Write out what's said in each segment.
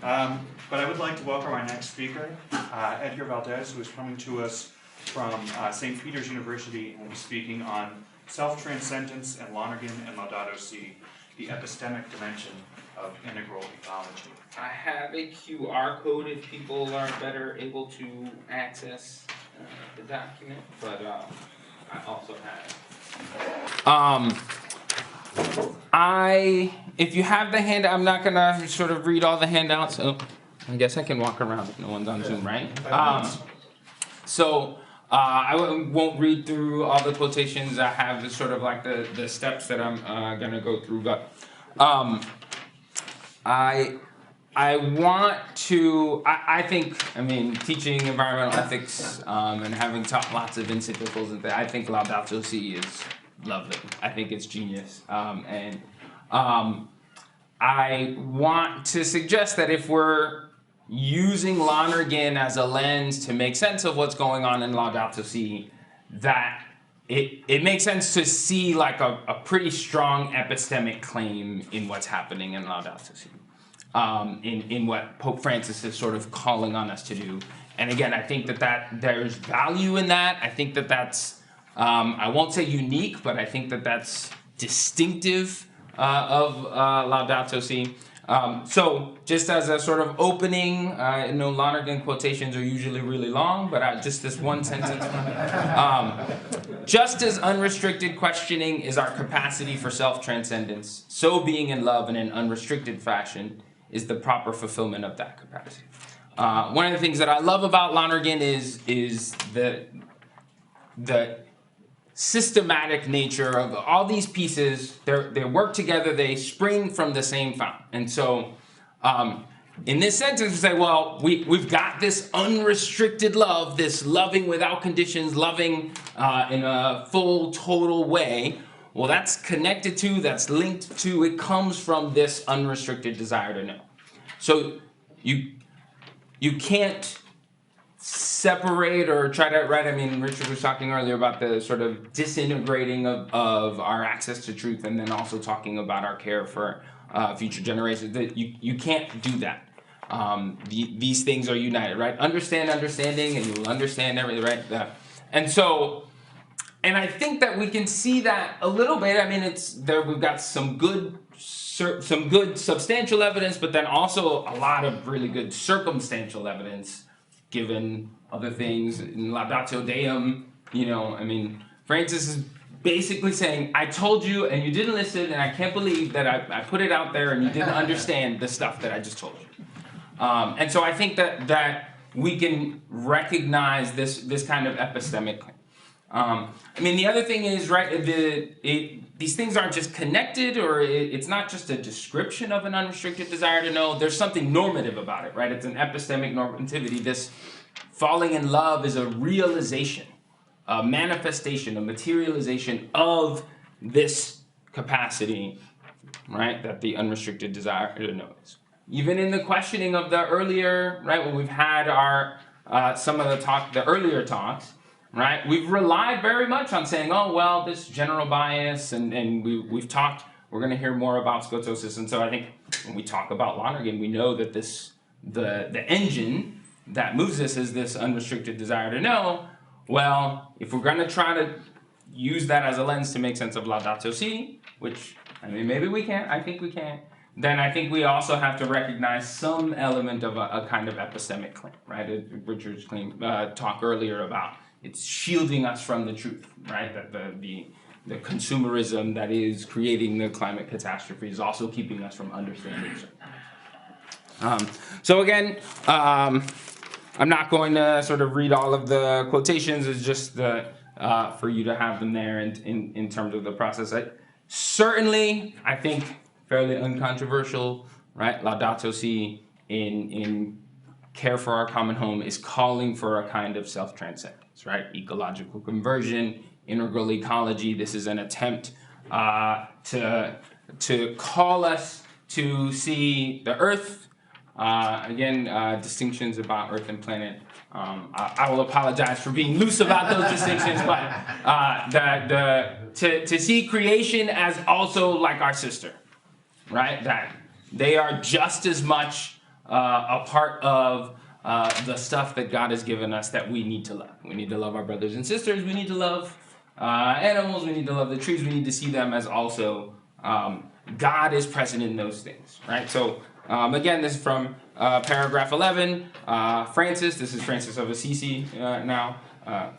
But I would like to welcome our next speaker, Edgar Valdez, who is coming to us from St. Peter's University and will be speaking on Self-Transcendence and Lonergan and Laudato Si, the epistemic dimension of integral ecology. I have a QR code if people are better able to access the document, but I also have. If you have the handout, I'm not gonna sort of read all the handouts. So I guess I can walk around if no one's on Zoom, right? I won't read through all the quotations. I have sort of like the steps that I'm gonna go through, but I think teaching environmental ethics and having taught lots of encyclicals and things, I think Laudato Si is lovely. I think it's genius. I want to suggest that if we're using Lonergan as a lens to make sense of what's going on in Laudato Si, that it makes sense to see like a pretty strong epistemic claim in what's happening in Laudato Si, in what Pope Francis is sort of calling on us to do. And again, I think that there's value in that. I think that that's, I won't say unique, but I think that that's distinctive of Laudato Si. So just as a sort of opening, Lonergan quotations are usually really long, but just this one sentence. Just as unrestricted questioning is our capacity for self-transcendence, so being in love in an unrestricted fashion is the proper fulfillment of that capacity. One of the things that I love about Lonergan is the systematic nature of all these pieces. They work together, they spring from the same fountain. And so in this sentence we say, well, we've got this unrestricted love, this loving without conditions, loving in a full, total way. Well, that's connected to, that's linked to, it comes from this unrestricted desire to know. So you can't separate or try to, right? I mean, Richard was talking earlier about the sort of disintegrating of our access to truth, and then also talking about our care for future generations. That you can't do that. These things are united, right? Understand understanding, and you will understand everything, right? And I think that we can see that a little bit. I mean, we've got some good substantial evidence, but then also a lot of really good circumstantial evidence, given other things. In Laudatio Deum, Francis is basically saying, I told you and you didn't listen, and I can't believe that I put it out there and you didn't understand the stuff that I just told you. And so I think that we can recognize this kind of epistemic claim. The other thing is, right, these things aren't just connected, or it's not just a description of an unrestricted desire to know. There's something normative about it, right? It's an epistemic normativity. This falling in love is a realization, a manifestation, a materialization of this capacity, right, that the unrestricted desire to know is. Even in the questioning of the earlier, right, when we've had our some of the earlier talks, right, we've relied very much on saying, oh, well, this general bias, and we've talked, we're going to hear more about scotosis. And so I think when we talk about Lonergan, we know that the engine that moves us is this unrestricted desire to know. Well, if we're going to try to use that as a lens to make sense of Laudato Si, which, maybe we can, I think we can, then I think we also have to recognize some element of a kind of epistemic claim, right? Richard's talk earlier about it's shielding us from the truth, right? That the consumerism that is creating the climate catastrophe is also keeping us from understanding certain things. So again, I'm not going to sort of read all of the quotations. It's just for you to have them there in terms of the process. Certainly, I think fairly uncontroversial, right? Laudato Si in care for our common home is calling for a kind of self-transcendence, right? Ecological conversion, integral ecology. This is an attempt to call us to see the Earth. Distinctions about Earth and planet. I will apologize for being loose about those distinctions, but to see creation as also like our sister, right? That they are just as much a part of the stuff that God has given us that we need to love. We need to love our brothers and sisters. We need to love animals. We need to love the trees. We need to see them as also God is present in those things, right? So again, this is from paragraph 11. Francis, this is Francis of Assisi now,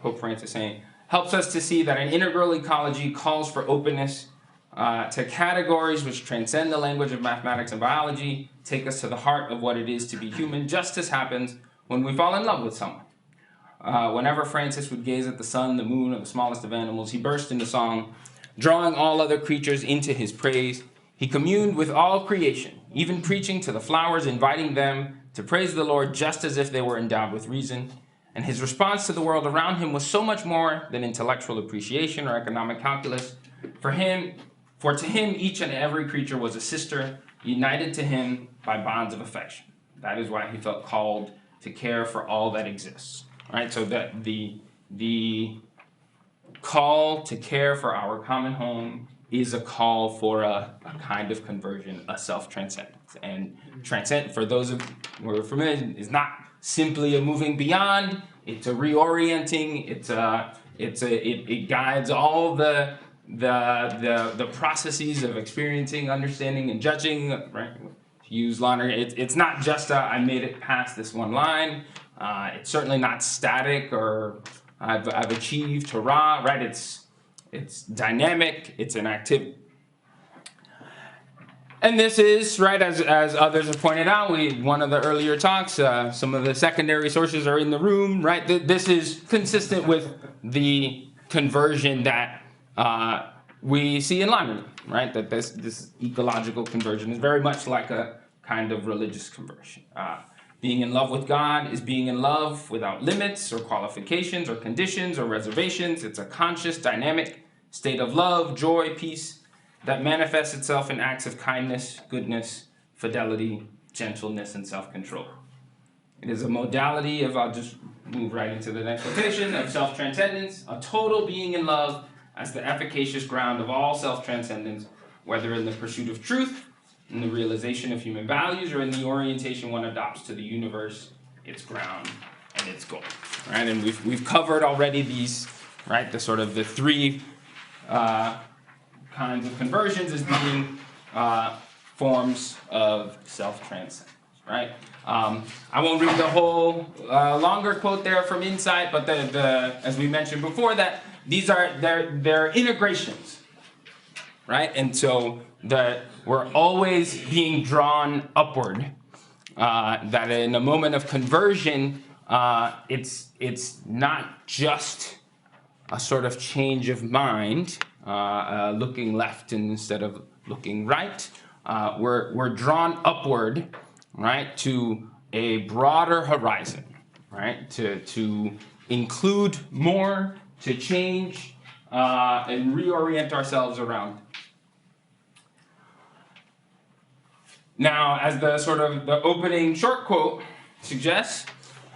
Pope Francis saying, helps us to see that an integral ecology calls for openness to categories which transcend the language of mathematics and biology, take us to the heart of what it is to be human, just as happens when we fall in love with someone. Whenever Francis would gaze at the sun, the moon, or the smallest of animals, he burst into song, drawing all other creatures into his praise. He communed with all creation, even preaching to the flowers, inviting them to praise the Lord just as if they were endowed with reason. And his response to the world around him was so much more than intellectual appreciation or economic calculus. For to him, each and every creature was a sister, united to him by bonds of affection. That is why he felt called to care for all that exists. Right? So that the call to care for our common home is a call for a kind of conversion, a self-transcendence. And for those of who are familiar, is not simply a moving beyond. It's a reorienting. It guides all the processes of experiencing, understanding, and judging. Right? To use Lonergan, it's not just I made it past this one line. It's certainly not static or I've achieved, hurrah. Right? It's dynamic. It's an activity. And this is, right, as others have pointed out, one of the earlier talks, some of the secondary sources are in the room, right? This is consistent with the conversion that we see in Lonergan, right? That this ecological conversion is very much like a kind of religious conversion. Being in love with God is being in love without limits or qualifications or conditions or reservations. It's a conscious, dynamic state of love, joy, peace, that manifests itself in acts of kindness, goodness, fidelity, gentleness, and self-control. It is a modality of, I'll just move right into the next quotation, of self-transcendence, a total being in love as the efficacious ground of all self-transcendence, whether in the pursuit of truth, in the realization of human values, or in the orientation one adopts to the universe, its ground, and its goal. Right? And we've covered already these, right, the sort of the three kinds of conversions as being forms of self-transcendence, right? I won't read the whole longer quote there from Insight, but as we mentioned before, that these are they're integrations, right? And so we're always being drawn upward. That in a moment of conversion, it's not just a sort of change of mind. Looking left instead of looking right. We're drawn upward, right, to a broader horizon, right, to include more, to change, and reorient ourselves around. Now, as the sort of the opening short quote suggests,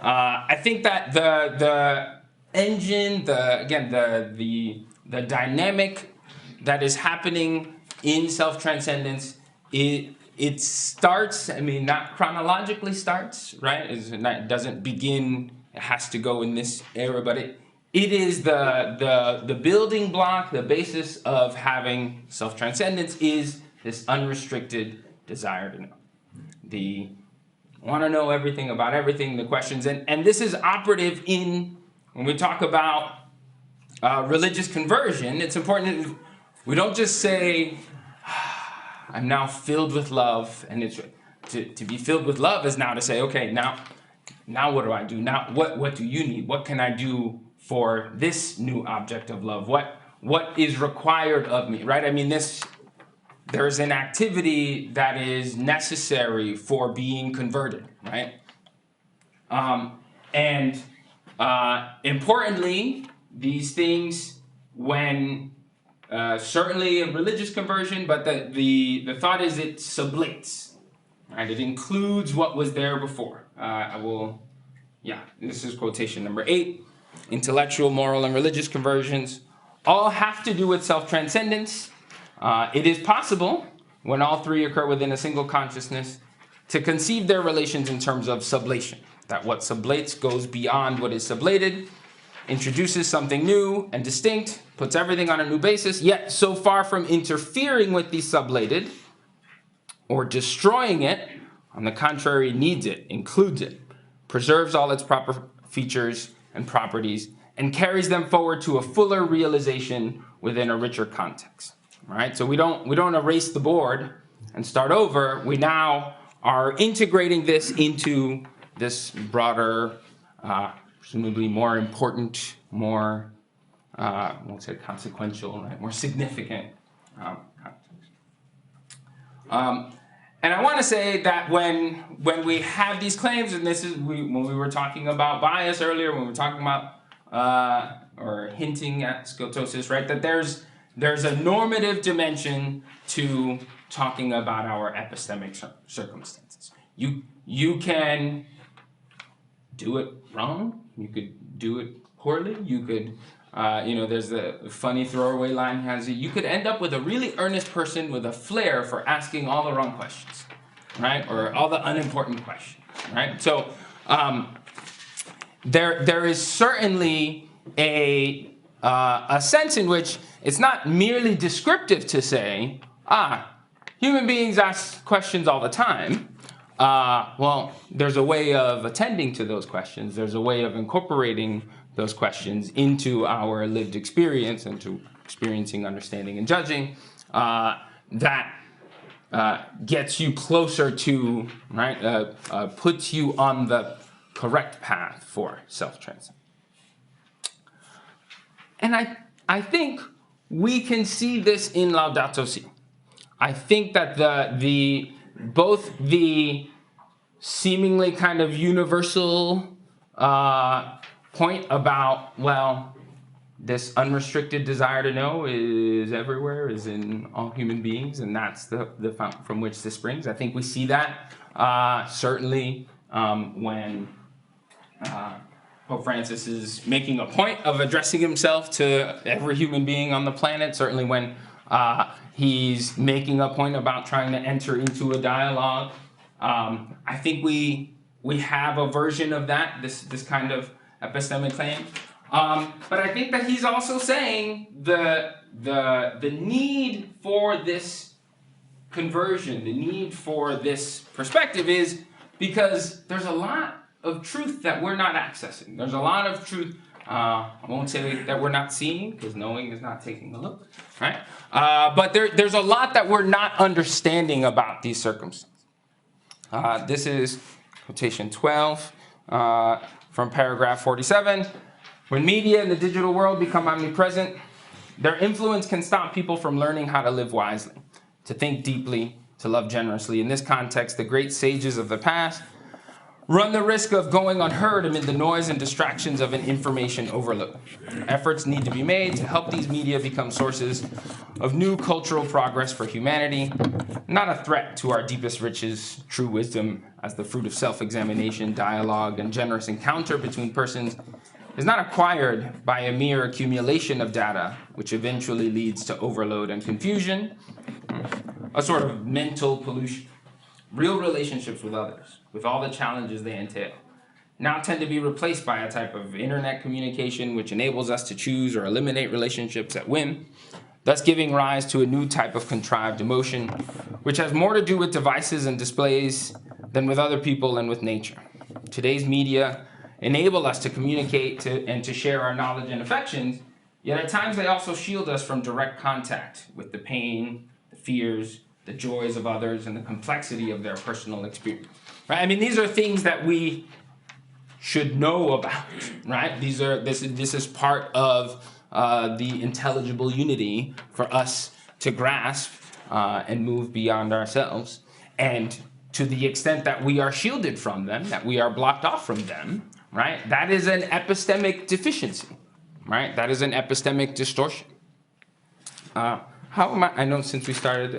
I think that the engine, the dynamic that is happening in self-transcendence, it starts, I mean, not chronologically starts, right? It doesn't begin, it has to go in this era, but it is the building block, the basis of having self-transcendence is this unrestricted desire to know. The want to know everything about everything, the questions, and this is operative when we talk about religious conversion. It's important that we don't just say, I'm now filled with love, and it's to be filled with love is now to say, okay, now what do I do? Now what do you need? What can I do for this new object of love? What is required of me, right? I mean, there's an activity that is necessary for being converted, right? Importantly, these things, when certainly a religious conversion, but the thought is it sublates, right? It includes what was there before. This is quotation number 8. Intellectual, moral, and religious conversions all have to do with self-transcendence. It is possible, when all three occur within a single consciousness, to conceive their relations in terms of sublation, that what sublates goes beyond what is sublated, introduces something new and distinct, puts everything on a new basis, yet so far from interfering with the sublated or destroying it, on the contrary, needs it, includes it, preserves all its proper features and properties, and carries them forward to a fuller realization within a richer context. Right? So we don't erase the board and start over. We now are integrating this into this broader, presumably more important, more, I won't say consequential, right? More significant context. And I want to say that when we have these claims, and this is when we were talking about bias earlier, when we were talking about or hinting at scotosis, right? That there's a normative dimension to talking about our epistemic circumstances. You can do it wrong. You could do it poorly. You could, there's the funny throwaway line has it. You could end up with a really earnest person with a flair for asking all the wrong questions, right? Or all the unimportant questions, right? So there is certainly a sense in which it's not merely descriptive to say, human beings ask questions all the time. Well, there's a way of attending to those questions. There's a way of incorporating those questions into our lived experience, into experiencing, understanding, and judging, that gets you closer to, right, puts you on the correct path for self-transcendence. And I think we can see this in Laudato Si. I think that both the seemingly kind of universal point about, well, this unrestricted desire to know is everywhere, is in all human beings, and that's the fountain from which this springs. I think we see that certainly when Pope Francis is making a point of addressing himself to every human being on the planet, certainly when he's making a point about trying to enter into a dialogue. I think we have a version of that, this kind of epistemic claim. But I think that he's also saying the need for this conversion, the need for this perspective is because there's a lot of truth that we're not accessing. There's a lot of truth, I won't say that we're not seeing, because knowing is not taking a look, right? But there's a lot that we're not understanding about these circumstances. This is quotation 12 from paragraph 47. When media in the digital world become omnipresent, their influence can stop people from learning how to live wisely, to think deeply, to love generously. In this context, the great sages of the past run the risk of going unheard amid the noise and distractions of an information overload. Efforts need to be made to help these media become sources of new cultural progress for humanity, not a threat to our deepest riches, true wisdom as the fruit of self-examination, dialogue, and generous encounter between persons is not acquired by a mere accumulation of data, which eventually leads to overload and confusion, a sort of mental pollution. Real relationships with others, with all the challenges they entail, now tend to be replaced by a type of internet communication which enables us to choose or eliminate relationships at whim, thus giving rise to a new type of contrived emotion, which has more to do with devices and displays than with other people and with nature. Today's media enable us to communicate and to share our knowledge and affections, yet at times they also shield us from direct contact with the pain, the fears, the joys of others, and the complexity of their personal experience. Right? I mean, these are things that we should know about, right? This is part of the intelligible unity for us to grasp and move beyond ourselves. And to the extent that we are shielded from them, that we are blocked off from them, right? That is an epistemic deficiency, right? That is an epistemic distortion. How am I know since we started,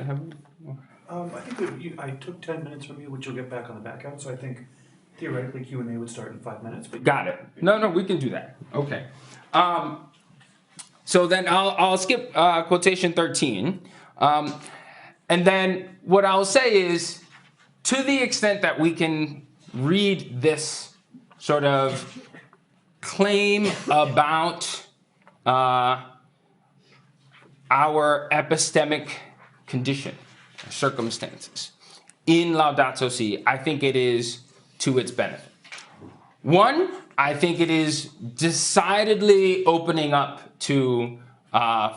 I think I took 10 minutes from you, which you'll get back on the back end. So I think theoretically Q&A would start in 5 minutes. But got it. No, we can do that. Okay. So then I'll skip quotation 13. And then what I'll say is, to the extent that we can read this sort of claim about our epistemic condition, circumstances, in Laudato Si, I think it is to its benefit. One, I think it is decidedly opening up to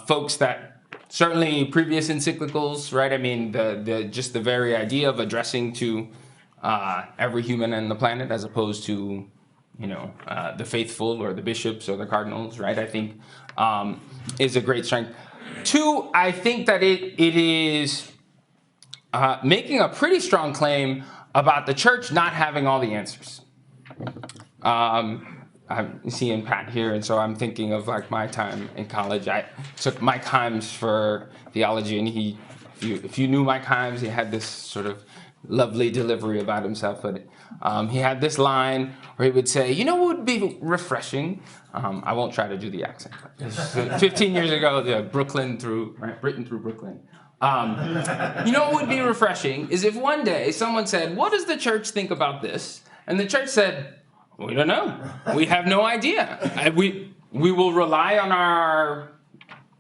folks that certainly previous encyclicals, right? I mean, just the very idea of addressing to every human on the planet as opposed to, the faithful or the bishops or the cardinals, right? I think is a great strength. Two, I think that it is making a pretty strong claim about the church not having all the answers. I'm seeing Pat here, and so I'm thinking of like my time in college. I took Mike Himes for theology, and if you knew Mike Himes, he had this sort of lovely delivery about himself. But he had this line where he would say, what would be refreshing? I won't try to do the accent. 15 years ago, Britain through Brooklyn. What would be refreshing is if one day someone said, what does the church think about this? And the church said, we don't know. We have no idea. We will rely on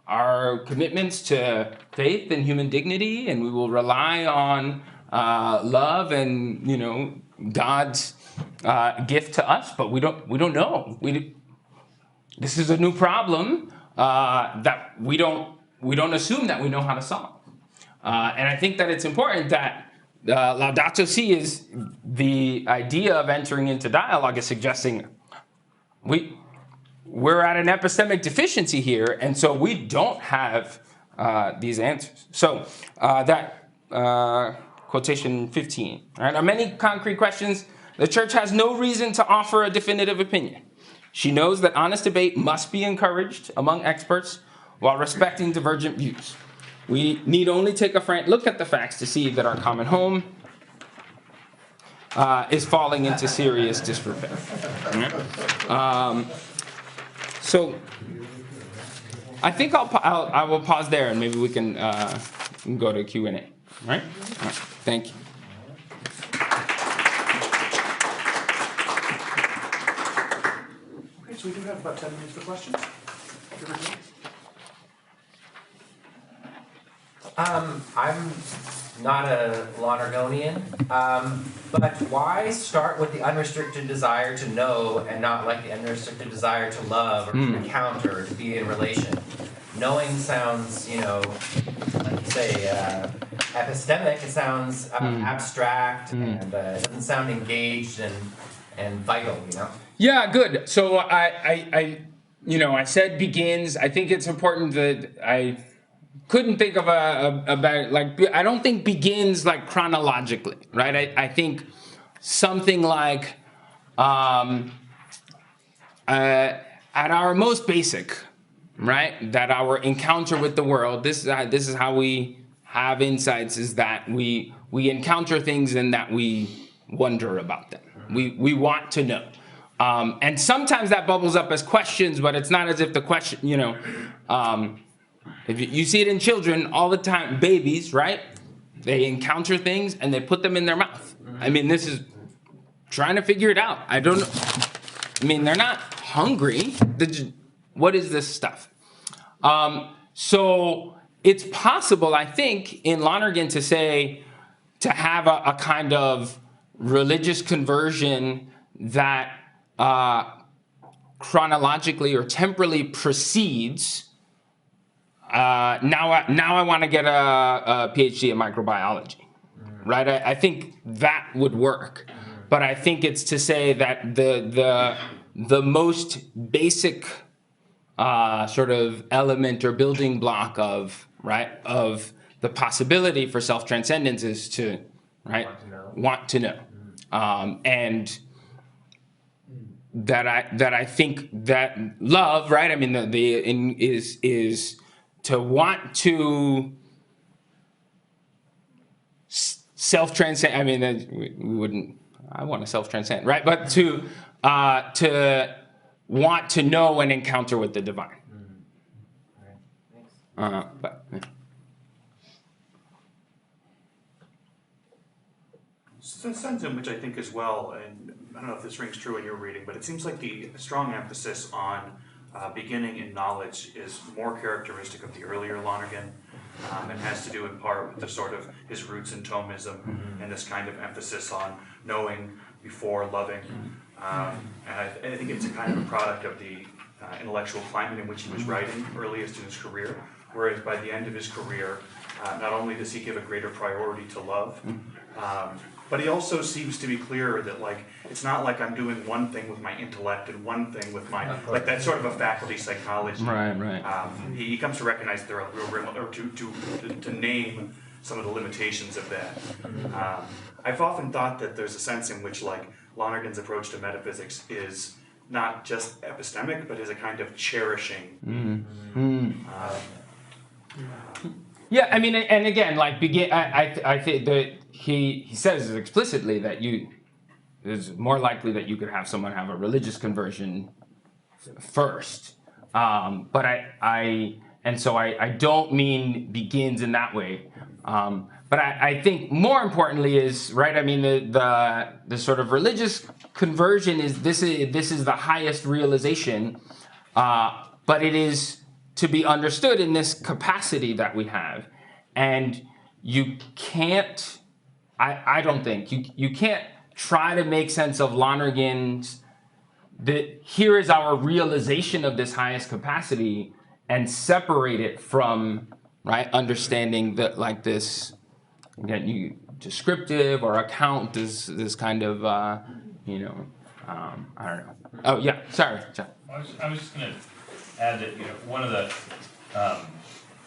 our commitments to faith and human dignity, and we will rely on love and God's gift to us. But we don't know. This is a new problem that we don't assume that we know how to solve. And I think that it's important that Laudato Si is the idea of entering into dialogue is suggesting we're at an epistemic deficiency here, and so we don't have these answers. So that quotation 15. Right? On many concrete questions, the church has no reason to offer a definitive opinion. She knows that honest debate must be encouraged among experts while respecting divergent views. We need only take a frank look at the facts to see that our common home is falling into serious disrepair. So I think I will pause there, and maybe we can go to Q&A. Right? All right. Thank you. Okay, so we do have about 10 minutes for questions. I'm not a Lonerganian, but why start with the unrestricted desire to know and not like the unrestricted desire to love or to encounter or to be in relation? Knowing sounds, like you say, epistemic. It sounds abstract and it doesn't sound engaged and vital, Yeah, good. So I said begins. I think it's important that I couldn't think of I don't think begins like chronologically, right? I think something like at our most basic, right? That our encounter with the world, this is how we have insights, is that we encounter things and that we wonder about them. We want to know. And sometimes that bubbles up as questions, but it's not as if the question, if you see it in children all the time, babies, right? They encounter things and they put them in their mouth. I mean, this is trying to figure it out. I don't know. I mean, they're not hungry. What is this stuff? So it's possible, I think, in Lonergan to have a kind of religious conversion that chronologically or temporally precedes. Now I want to get a PhD in microbiology, right? I think that would work, but I think it's to say that the most basic sort of element or building block of the possibility for self-transcendence is to want to know, and that I think that love, right? I mean is to want to self-transcend. I mean, we wouldn't. I want to self-transcend, right? But to want to know and encounter with the divine. All right. Thanks. a sense in which I think as well, and I don't know if this rings true in your reading, but it seems like the strong emphasis on beginning in knowledge is more characteristic of the earlier Lonergan, and has to do in part with the sort of his roots in Thomism and this kind of emphasis on knowing before loving. And I think it's a kind of a product of the intellectual climate in which he was writing earliest in his career, whereas by the end of his career, not only does he give a greater priority to love, but he also seems to be clearer that like it's not like I'm doing one thing with my intellect and one thing with my like that's sort of a faculty psychology. Right. He comes to recognize that there are real or to name some of the limitations of that. I've often thought that there's a sense in which like Lonergan's approach to metaphysics is not just epistemic, but is a kind of cherishing. Yeah, I mean, and again, like I think that he says explicitly that it's more likely that you could have someone have a religious conversion first. But I don't mean begins in that way. But I think more importantly is, right, I mean, the sort of religious conversion is this is the highest realization, but it is to be understood in this capacity that we have. And you can't, I don't think, you can't try to make sense of Lonergan's, that here is our realization of this highest capacity and separate it from, right, understanding that like this, again, descriptive or account this kind of, I don't know. Oh yeah, sorry, John. I was just going to add that one of the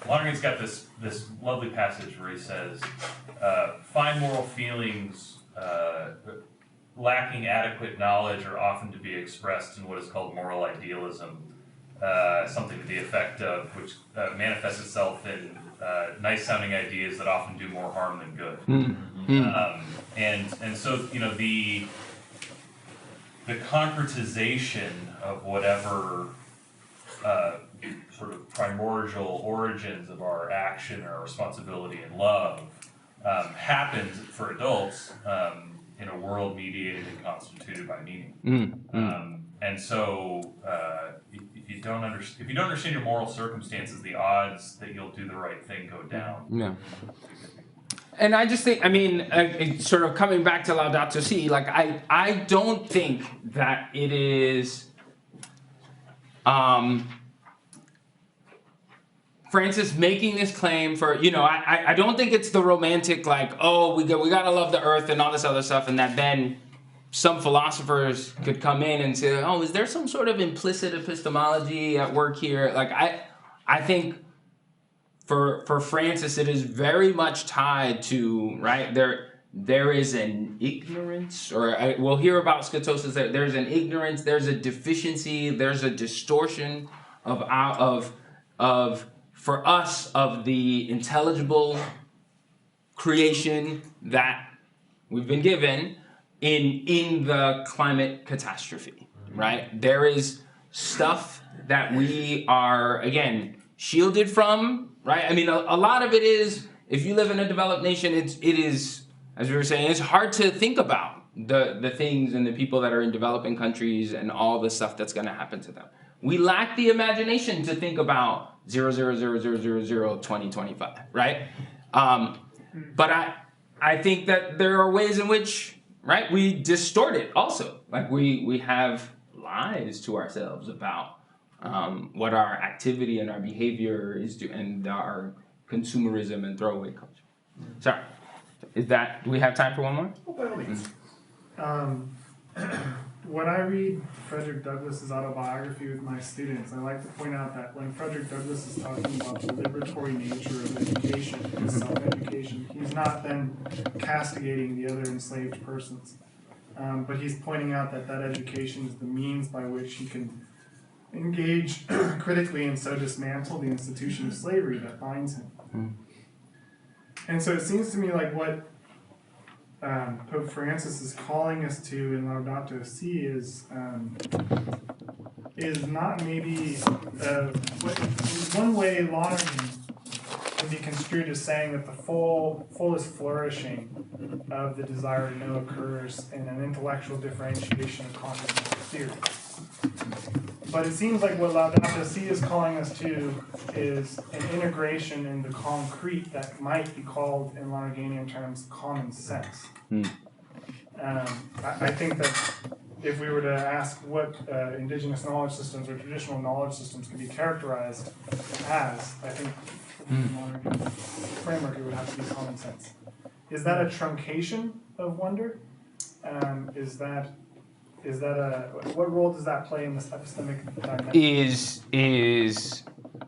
Lonergan's got this lovely passage where he says, "Fine moral feelings lacking adequate knowledge are often to be expressed in what is called moral idealism, something to the effect of which manifests itself in nice-sounding ideas that often do more harm than good." And so the concretization of whatever sort of primordial origins of our action or responsibility and love happens for adults in a world mediated and constituted by meaning. And so if you don't understand your moral circumstances, the odds that you'll do the right thing go down. Yeah. And I just think, I mean, sort of coming back to Laudato Si, like I don't think that it is Francis making this claim for, I don't think it's the romantic, like, oh, we gotta love the earth and all this other stuff, and that then some philosophers could come in and say, oh, is there some sort of implicit epistemology at work here? Like, I think for Francis, it is very much tied to, right, there is an ignorance, or we'll hear about schizosis, there's an ignorance, there's a deficiency, there's a distortion of for us, of the intelligible creation that we've been given in the climate catastrophe, right? There is stuff that we are, again, shielded from, right? I mean, a lot of it is, if you live in a developed nation, it is, as we were saying, it's hard to think about the things and the people that are in developing countries and all the stuff that's going to happen to them. We lack the imagination to think about 2025, right? But I think that there are ways in which, right, we distort it also. Like we have lies to ourselves about what our activity and our behavior is and our consumerism and throwaway culture. Sorry, do we have time for one more? Oh, by all means. When I read Frederick Douglass's autobiography with my students, I like to point out that when Frederick Douglass is talking about the liberatory nature of education, self-education, he's not then castigating the other enslaved persons. But he's pointing out that education is the means by which he can engage critically and so dismantle the institution of slavery that binds him. And so it seems to me like what Pope Francis is calling us to in Laudato Si is not maybe one way Lonergan can be construed as saying that the fullest flourishing of the desire to know occurs in an intellectual differentiation of consciousness theory. But it seems like what Laudato Si is calling us to is an integration in the concrete that might be called, in Lonerganian terms, common sense. I think that if we were to ask what indigenous knowledge systems or traditional knowledge systems can be characterized as, I think the Lonergan framework, it would have to be common sense. Is that a truncation of wonder? What role does that play in this epistemic dynamic? Is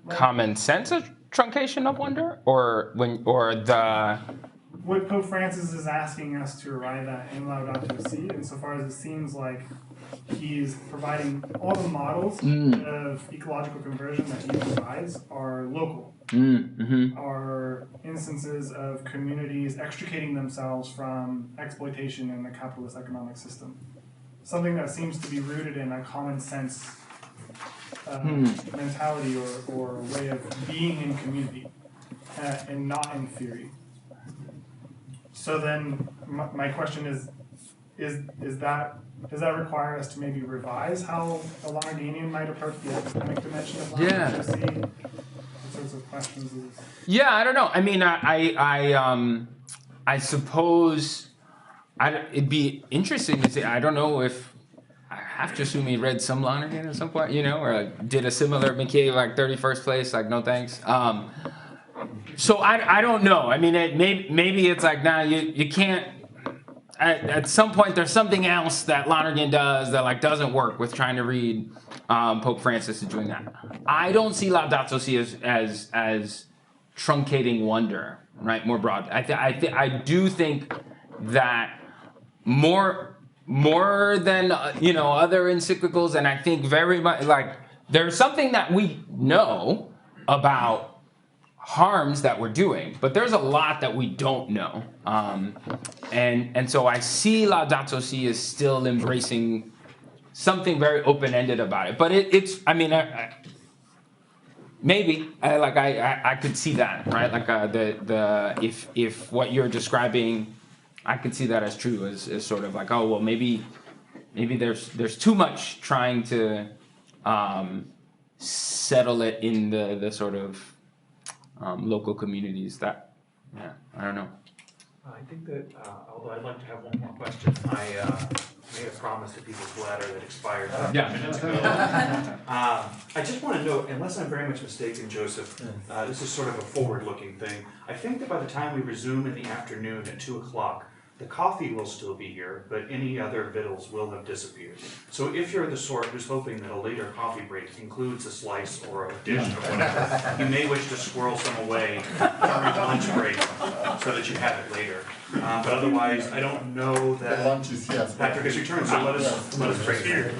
common sense a truncation of wonder, What Pope Francis is asking us to arrive at in Laudato Si, insofar as it seems like he's providing all the models of ecological conversion that he provides are local, are instances of communities extricating themselves from exploitation in the capitalist economic system. Something that seems to be rooted in a common sense mentality or way of being in community and not in theory. So then my question is that, does that require us to maybe revise how a Lonerganian might approach the epistemic dimension of Laudato Si? What sorts of questions is... Yeah, I don't know. I mean, I suppose it'd be interesting to see. I don't know if I have to assume he read some Lonergan at some point, or did a similar McKay, like 31st place, like no thanks. So I don't know. I mean, maybe it's like, nah, you can't. At some point, there's something else that Lonergan does that like doesn't work with trying to read Pope Francis is doing that. I don't see Laudato Si as truncating wonder, right? More broad. I do think that more than other encyclicals, and I think very much like there's something that we know about harms that we're doing, but there's a lot that we don't know, and so I see Laudato Si as still embracing something very open-ended about it. But it's I mean maybe I could see that, right? Like if what you're describing, I could see that as true, as sort of like, oh well, maybe there's too much trying to settle it in the sort of local communities that, I don't know. I think that, although I'd like to have one more question, I made a promise to people's bladder that expired 5 minutes ago. I just want to note, unless I'm very much mistaken, Joseph, this is sort of a forward-looking thing. I think that by the time we resume in the afternoon at 2 o'clock, the coffee will still be here, but any other victuals will have disappeared. So if you're the sort who's hoping that a later coffee break includes a slice or a dish or whatever, you may wish to squirrel some away during lunch break so that you have it later. But otherwise, I don't know that The lunch is, yes. Patrick has returned, so let us proceed.